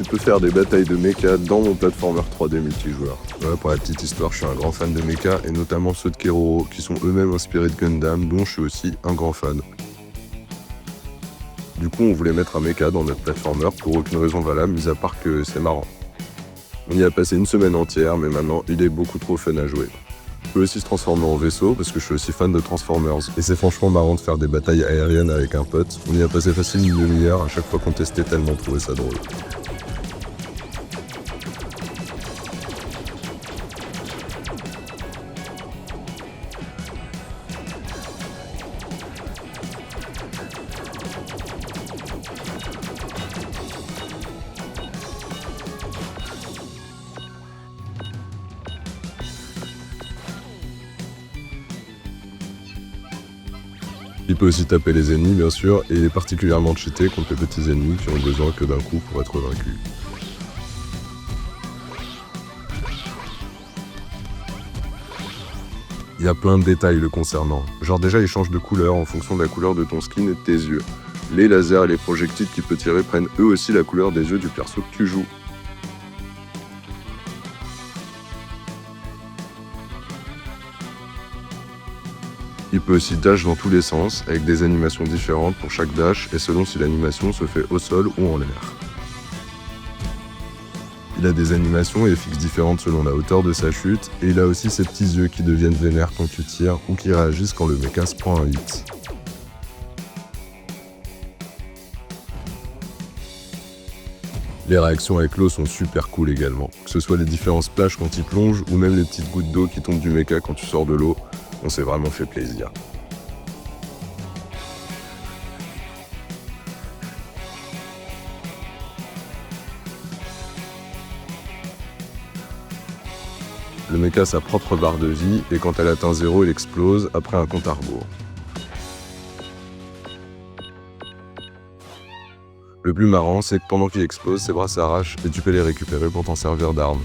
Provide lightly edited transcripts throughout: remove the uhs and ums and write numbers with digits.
tu peux faire des batailles de mecha dans mon platformer 3D multijoueur. Voilà, pour la petite histoire, je suis un grand fan de mecha et notamment ceux de Keroro qui sont eux-mêmes inspirés de Gundam, dont je suis aussi un grand fan. Du coup, on voulait mettre un mecha dans notre platformer pour aucune raison valable, mis à part que c'est marrant. On y a passé une semaine entière, mais maintenant, il est beaucoup trop fun à jouer. Il peut aussi se transformer en vaisseau, parce que je suis aussi fan de Transformers. Et c'est franchement marrant de faire des batailles aériennes avec un pote. On y a passé facile une demi-heure à chaque fois qu'on testait tellement on trouvait ça drôle. Il peut aussi taper les ennemis bien sûr, et il est particulièrement cheaté contre les petits ennemis qui ont besoin que d'un coup pour être vaincus. Il y a plein de détails le concernant. Genre déjà il change de couleur en fonction de la couleur de ton skin et de tes yeux. Les lasers et les projectiles qu'il peut tirer prennent eux aussi la couleur des yeux du perso que tu joues. Il peut aussi dash dans tous les sens, avec des animations différentes pour chaque dash et selon si l'animation se fait au sol ou en l'air. Il a des animations et fixes différentes selon la hauteur de sa chute, et il a aussi ses petits yeux qui deviennent vénères quand tu tires ou qui réagissent quand le mecha se prend un hit. Les réactions avec l'eau sont super cool également, que ce soit les différents splashes quand il plonge ou même les petites gouttes d'eau qui tombent du mecha quand tu sors de l'eau, on s'est vraiment fait plaisir. Le mecha a sa propre barre de vie et quand elle atteint 0, il explose après un compte à rebours. Le plus marrant, c'est que pendant qu'il explose, ses bras s'arrachent et tu peux les récupérer pour t'en servir d'arme.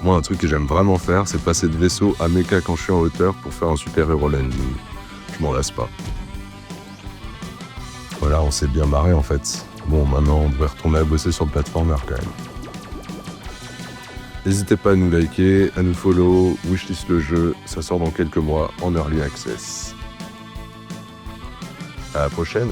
Moi, un truc que j'aime vraiment faire, c'est passer de vaisseau à mecha quand je suis en hauteur pour faire un super hero landing. Je m'en lasse pas. Voilà, on s'est bien marré en fait. Bon, maintenant, on devrait retourner à bosser sur le platformer quand même. N'hésitez pas à nous liker, à nous follow, wishlist le jeu, ça sort dans quelques mois en early access. À la prochaine!